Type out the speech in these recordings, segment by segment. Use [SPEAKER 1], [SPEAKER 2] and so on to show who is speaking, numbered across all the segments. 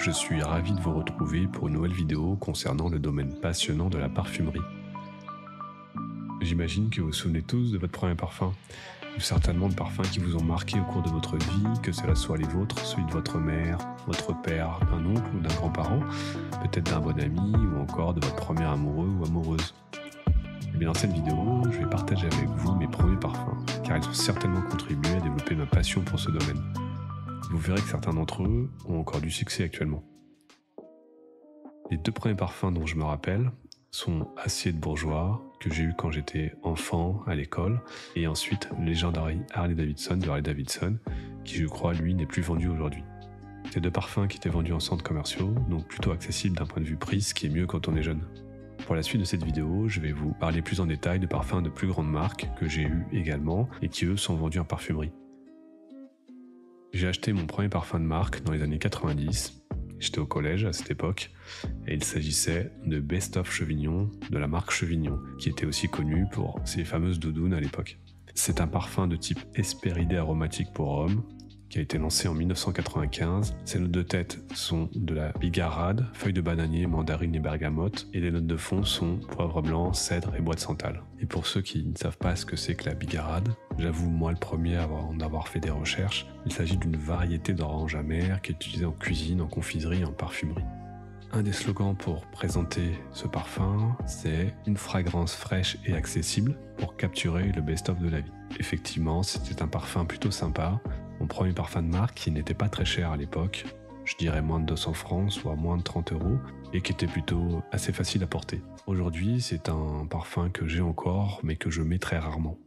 [SPEAKER 1] je suis ravi de vous retrouver pour une nouvelle vidéo concernant le domaine passionnant de la parfumerie. J'imagine que vous vous souvenez tous de votre premier parfum, ou certainement de parfums qui vous ont marqué au cours de votre vie, que cela soit les vôtres, celui de votre mère, votre père, d'un oncle ou d'un grand-parent, peut-être d'un bon ami ou encore de votre premier amoureux ou amoureuse. Et bien dans cette vidéo, je vais partager avec vous mes premiers parfums, car ils ont certainement contribué à développer ma passion pour ce domaine. Vous verrez que certains d'entre eux ont encore du succès actuellement. Les deux premiers parfums dont je me rappelle sont Acier de Bourgeois, que j'ai eu quand j'étais enfant à l'école, et ensuite Legendary Harley Davidson de Harley Davidson, qui je crois lui n'est plus vendu aujourd'hui. Ces deux parfums qui étaient vendus en centres commerciaux, donc plutôt accessibles d'un point de vue prix, ce qui est mieux quand on est jeune. Pour la suite de cette vidéo, je vais vous parler plus en détail de parfums de plus grandes marques que j'ai eu également et qui eux sont vendus en parfumerie. J'ai acheté mon premier parfum de marque dans les années 90, j'étais au collège à cette époque, et il s'agissait de Best of Chevignon de la marque Chevignon, qui était aussi connue pour ses fameuses doudounes à l'époque. C'est un parfum de type Hespéridé aromatique pour homme, qui a été lancé en 1995. Ses notes de tête sont de la bigarade, feuilles de bananier, mandarine et bergamote, et les notes de fond sont poivre blanc, cèdre et bois de santal. Et pour ceux qui ne savent pas ce que c'est que la bigarade, j'avoue moi le premier avant d'avoir fait des recherches, il s'agit d'une variété d'orange amère qui est utilisée en cuisine, en confiserie et en parfumerie. Un des slogans pour présenter ce parfum, c'est une fragrance fraîche et accessible pour capturer le best-of de la vie. Effectivement, c'était un parfum plutôt sympa. Mon premier parfum de marque qui n'était pas très cher à l'époque, je dirais moins de 200 francs, soit moins de 30 €, et qui était plutôt assez facile à porter. Aujourd'hui, c'est un parfum que j'ai encore, mais que je mets très rarement.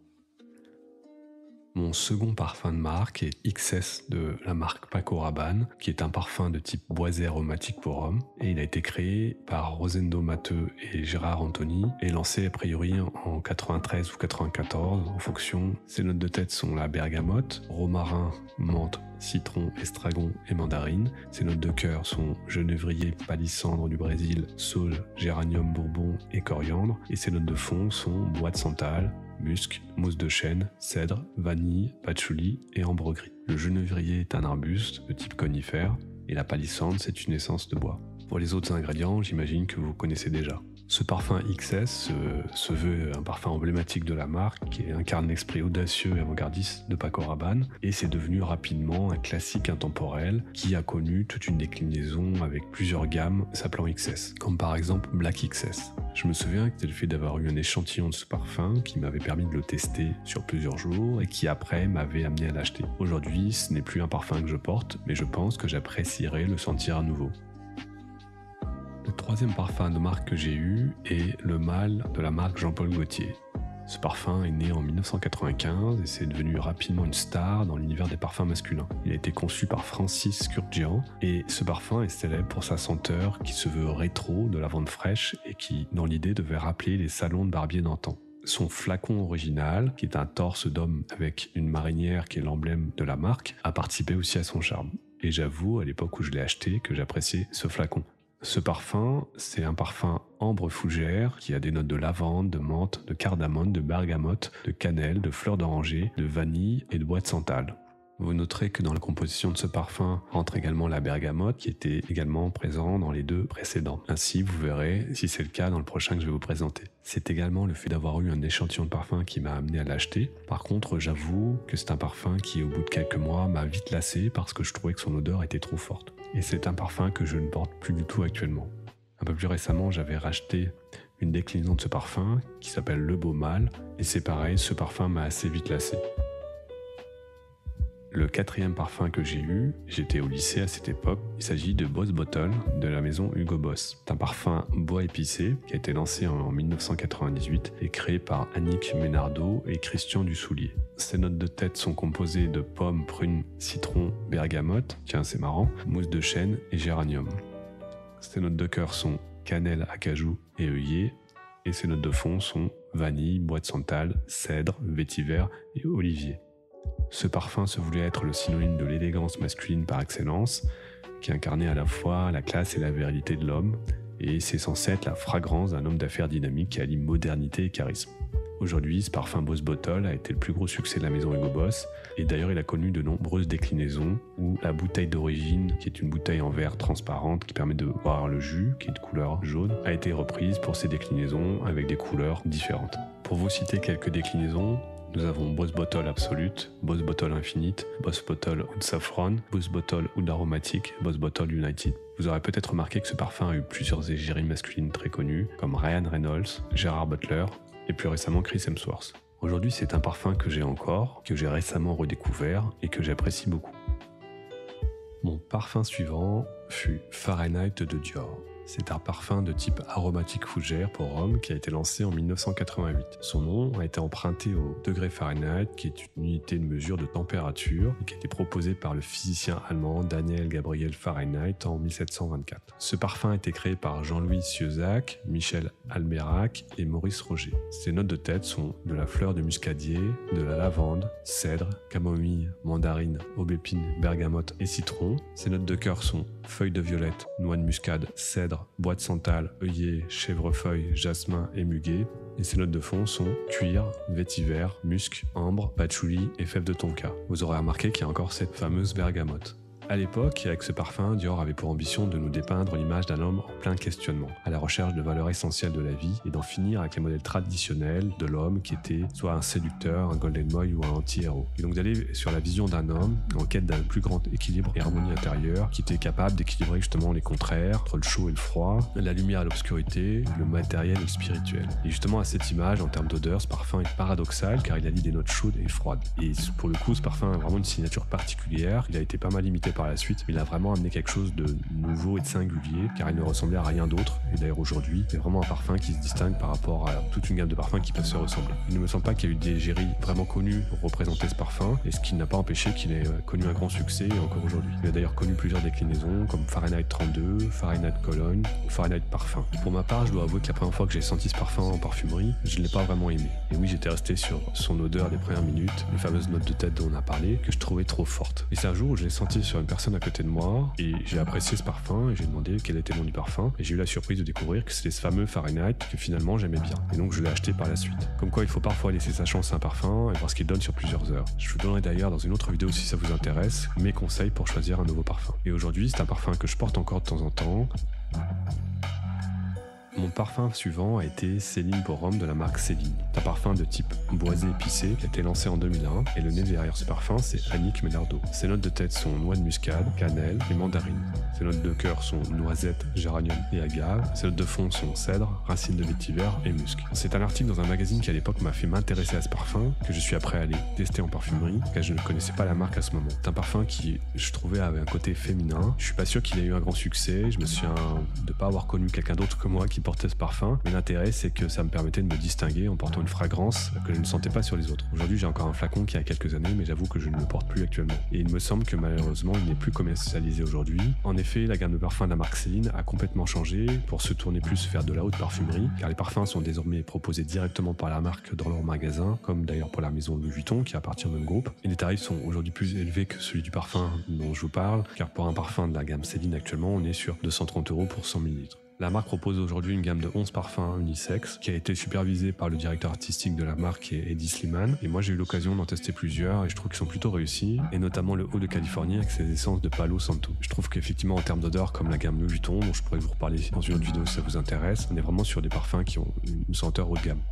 [SPEAKER 1] Mon second parfum de marque est XS de la marque Paco Rabanne, qui est un parfum de type boisé aromatique pour homme, et il a été créé par Rosendo Matteux et Gérard Anthony, et lancé a priori en 93 ou 94 en fonction. Ses notes de tête sont la bergamote, romarin, menthe, citron, estragon et mandarine. Ses notes de cœur sont genévrier, palissandre du Brésil, saule, géranium bourbon et coriandre, et ses notes de fond sont bois de santal, musc, mousse de chêne, cèdre, vanille, patchouli et ambre gris. Le genévrier est un arbuste de type conifère et la palissandre c'est une essence de bois. Pour les autres ingrédients, j'imagine que vous connaissez déjà. Ce parfum XS se veut un parfum emblématique de la marque qui incarne l'esprit audacieux et avant-gardiste de Paco Rabanne, et c'est devenu rapidement un classique intemporel qui a connu toute une déclinaison avec plusieurs gammes s'appelant XS, comme par exemple Black XS. Je me souviens que c'était le fait d'avoir eu un échantillon de ce parfum qui m'avait permis de le tester sur plusieurs jours et qui après m'avait amené à l'acheter. Aujourd'hui, ce n'est plus un parfum que je porte, mais je pense que j'apprécierais le sentir à nouveau. Le troisième parfum de marque que j'ai eu est le Mâle de la marque Jean-Paul Gaultier. Ce parfum est né en 1995 et c'est devenu rapidement une star dans l'univers des parfums masculins. Il a été conçu par Francis Kurkdjian et ce parfum est célèbre pour sa senteur qui se veut rétro, de lavande fraîche et qui, dans l'idée, devait rappeler les salons de barbier d'antan. Son flacon original, qui est un torse d'homme avec une marinière qui est l'emblème de la marque, a participé aussi à son charme. Et j'avoue, à l'époque où je l'ai acheté, que j'appréciais ce flacon. Ce parfum, c'est un parfum ambre fougère qui a des notes de lavande, de menthe, de cardamome, de bergamote, de cannelle, de fleurs d'oranger, de vanille et de bois de santal. Vous noterez que dans la composition de ce parfum rentre également la bergamote qui était également présent dans les deux précédents. Ainsi, vous verrez si c'est le cas dans le prochain que je vais vous présenter. C'est également le fait d'avoir eu un échantillon de parfum qui m'a amené à l'acheter. Par contre, j'avoue que c'est un parfum qui, au bout de quelques mois, m'a vite lassé parce que je trouvais que son odeur était trop forte. Et c'est un parfum que je ne porte plus du tout actuellement. Un peu plus récemment, j'avais racheté une déclinaison de ce parfum qui s'appelle Le Beau Mâle, et c'est pareil, ce parfum m'a assez vite lassé. Le quatrième parfum que j'ai eu, j'étais au lycée à cette époque, il s'agit de Boss Bottle de la maison Hugo Boss. C'est un parfum bois épicé qui a été lancé en 1998 et créé par Annick Ménardeau et Christian Dussoulier. Ses notes de tête sont composées de pommes, prunes, citron, bergamote, tiens c'est marrant, mousse de chêne et géranium. Ses notes de cœur sont cannelle, acajou et œillet, et ses notes de fond sont vanille, bois de santal, cèdre, vétiver et olivier. Ce parfum se voulait être le synonyme de l'élégance masculine par excellence, qui incarnait à la fois la classe et la virilité de l'homme, et c'est censé être la fragrance d'un homme d'affaires dynamique qui allie modernité et charisme. Aujourd'hui, ce parfum Boss Bottle a été le plus gros succès de la maison Hugo Boss, et d'ailleurs il a connu de nombreuses déclinaisons où la bouteille d'origine, qui est une bouteille en verre transparente qui permet de boire le jus, qui est de couleur jaune, a été reprise pour ses déclinaisons avec des couleurs différentes. Pour vous citer quelques déclinaisons, nous avons Boss Bottle Absolute, Boss Bottle Infinite, Boss Bottle Oud Saffron, Boss Bottle Oud Aromatique, Boss Bottle United. Vous aurez peut-être remarqué que ce parfum a eu plusieurs égéries masculines très connues, comme Ryan Reynolds, Gerard Butler et plus récemment Chris Hemsworth. Aujourd'hui, c'est un parfum que j'ai encore, que j'ai récemment redécouvert et que j'apprécie beaucoup. Mon parfum suivant fut Fahrenheit de Dior. C'est un parfum de type aromatique fougère pour homme qui a été lancé en 1988. Son nom a été emprunté au degré Fahrenheit, qui est une unité de mesure de température et qui a été proposé par le physicien allemand Daniel Gabriel Fahrenheit en 1724. Ce parfum a été créé par Jean-Louis Sieuzac, Michel Albérac et Maurice Roger. Ses notes de tête sont de la fleur de muscadier, de la lavande, cèdre, camomille, mandarine, aubépine, bergamote et citron. Ses notes de cœur sont feuilles de violette, noix de muscade, cèdre, bois de santal, œillet, chèvrefeuille, jasmin et muguet. Et ses notes de fond sont cuir, vétiver, musc, ambre, patchouli et fèves de tonka. Vous aurez remarqué qu'il y a encore cette fameuse bergamote. À l'époque, avec ce parfum, Dior avait pour ambition de nous dépeindre l'image d'un homme en plein questionnement, à la recherche de valeurs essentielles de la vie et d'en finir avec les modèles traditionnels de l'homme qui était soit un séducteur, un golden boy ou un anti-héros. Et donc d'aller sur la vision d'un homme en quête d'un plus grand équilibre et harmonie intérieure, qui était capable d'équilibrer justement les contraires, entre le chaud et le froid, la lumière et l'obscurité, le matériel et le spirituel. Et justement à cette image, en termes d'odeur, ce parfum est paradoxal car il allie des notes chaudes et froides. Et pour le coup, ce parfum a vraiment une signature particulière. Il a été pas mal imité par la suite, mais il a vraiment amené quelque chose de nouveau et de singulier, car il ne ressemblait à rien d'autre. Et d'ailleurs aujourd'hui, c'est vraiment un parfum qui se distingue par rapport à toute une gamme de parfums qui peuvent se ressembler. Il ne me semble pas qu'il y a eu des égéries vraiment connues pour représenter ce parfum, et ce qui n'a pas empêché qu'il ait connu un grand succès encore aujourd'hui. Il a d'ailleurs connu plusieurs déclinaisons, comme Fahrenheit 32, Fahrenheit Cologne ou Fahrenheit Parfum. Pour ma part, je dois avouer que la première fois que j'ai senti ce parfum en parfumerie, je ne l'ai pas vraiment aimé. Et oui, j'étais resté sur son odeur des premières minutes, les fameuses notes de tête dont on a parlé, que je trouvais trop fortes. Et c'est un jour où je l'ai senti sur une personne à côté de moi et j'ai apprécié ce parfum et j'ai demandé quel était le nom du parfum et j'ai eu la surprise de découvrir que c'était ce fameux Fahrenheit que finalement j'aimais bien et donc je l'ai acheté par la suite. Comme quoi il faut parfois laisser sa chance à un parfum et voir ce qu'il donne sur plusieurs heures. Je vous donnerai d'ailleurs dans une autre vidéo si ça vous intéresse mes conseils pour choisir un nouveau parfum. Et aujourd'hui c'est un parfum que je porte encore de temps en temps. Mon parfum suivant a été Céline pour homme de la marque Céline. C'est un parfum de type boisé épicé qui a été lancé en 2001 et le nez derrière ce parfum c'est Annick Ménardeau. Ses notes de tête sont noix de muscade, cannelle et mandarine. Ses notes de cœur sont noisette, géranium et agave. Ses notes de fond sont cèdre, racine de vétiver et musc. C'est un article dans un magazine qui à l'époque m'a fait m'intéresser à ce parfum que je suis après allé tester en parfumerie car je ne connaissais pas la marque à ce moment. C'est un parfum qui je trouvais avait un côté féminin. Je suis pas sûr qu'il ait eu un grand succès. Je me souviens de pas avoir connu quelqu'un d'autre que moi qui portait ce parfum, mais l'intérêt c'est que ça me permettait de me distinguer en portant une fragrance que je ne sentais pas sur les autres. Aujourd'hui j'ai encore un flacon qui a quelques années mais j'avoue que je ne le porte plus actuellement. Et il me semble que malheureusement il n'est plus commercialisé aujourd'hui. En effet, la gamme de parfums de la marque Céline a complètement changé pour se tourner plus vers de la haute parfumerie, car les parfums sont désormais proposés directement par la marque dans leur magasin, comme d'ailleurs pour la maison Louis Vuitton qui appartient au même groupe. Et les tarifs sont aujourd'hui plus élevés que celui du parfum dont je vous parle, car pour un parfum de la gamme Céline actuellement on est sur 230 € pour 100 ml. La marque propose aujourd'hui une gamme de 11 parfums unisex qui a été supervisée par le directeur artistique de la marque qui est Eddie Sliman. Et moi j'ai eu l'occasion d'en tester plusieurs et je trouve qu'ils sont plutôt réussis, et notamment le haut de Californie avec ses essences de Palo Santo. Je trouve qu'effectivement en termes d'odeur, comme la gamme Louis Vuitton dont je pourrais vous reparler dans une autre vidéo si ça vous intéresse, on est vraiment sur des parfums qui ont une senteur haut de gamme.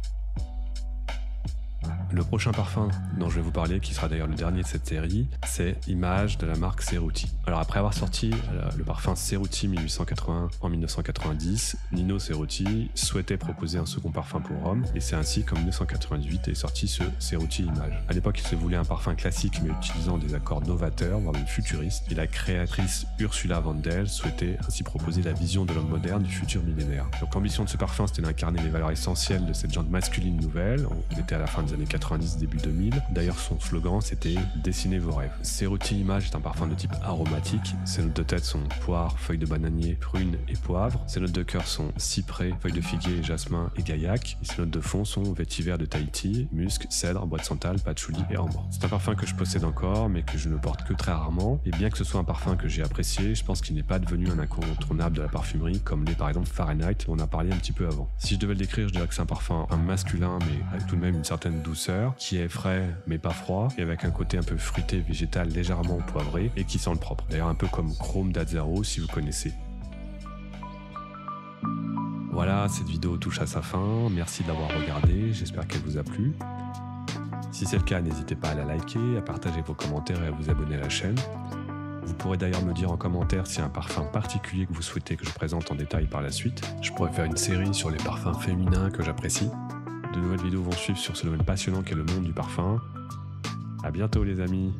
[SPEAKER 1] Le prochain parfum dont je vais vous parler, qui sera d'ailleurs le dernier de cette série, c'est Image de la marque Cerruti. Alors après avoir sorti le parfum Cerruti 1881 en 1990, Nino Cerruti souhaitait proposer un second parfum pour homme, et c'est ainsi qu'en 1998 est sorti ce Cerruti Image. À l'époque il se voulait un parfum classique mais utilisant des accords novateurs, voire même futuristes, et la créatrice Ursula Vandel souhaitait ainsi proposer la vision de l'homme moderne du futur millénaire. Donc l'ambition de ce parfum c'était d'incarner les valeurs essentielles de cette gente masculine nouvelle. On était à la fin des années 80 90, début 2000. D'ailleurs, son slogan, c'était « Dessinez vos rêves ». Cerutti Image est un parfum de type aromatique. Ses notes de tête sont poire, feuilles de bananier, prune et poivre. Ses notes de cœur sont cyprès, feuilles de figuier, jasmin et gaillac. Et ses notes de fond sont vétiver de Tahiti, musc, cèdre, bois de santal, patchouli et ambre. C'est un parfum que je possède encore, mais que je ne porte que très rarement. Et bien que ce soit un parfum que j'ai apprécié, je pense qu'il n'est pas devenu un incontournable de la parfumerie, comme l'est par exemple Fahrenheit, dont on a parlé un petit peu avant. Si je devais le décrire, je dirais que c'est un parfum masculin, mais avec tout de même une certaine douceur, qui est frais, mais pas froid, et avec un côté un peu fruité, végétal, légèrement poivré, et qui sent le propre. D'ailleurs un peu comme Chrome d'Azzaro, si vous connaissez. Voilà, cette vidéo touche à sa fin. Merci de l'avoir regardée, j'espère qu'elle vous a plu. Si c'est le cas, n'hésitez pas à la liker, à partager vos commentaires et à vous abonner à la chaîne. Vous pourrez d'ailleurs me dire en commentaire s'il y a un parfum particulier que vous souhaitez que je présente en détail par la suite. Je pourrais faire une série sur les parfums féminins que j'apprécie. De nouvelles vidéos vont suivre sur ce domaine passionnant qu'est le monde du parfum. À bientôt les amis!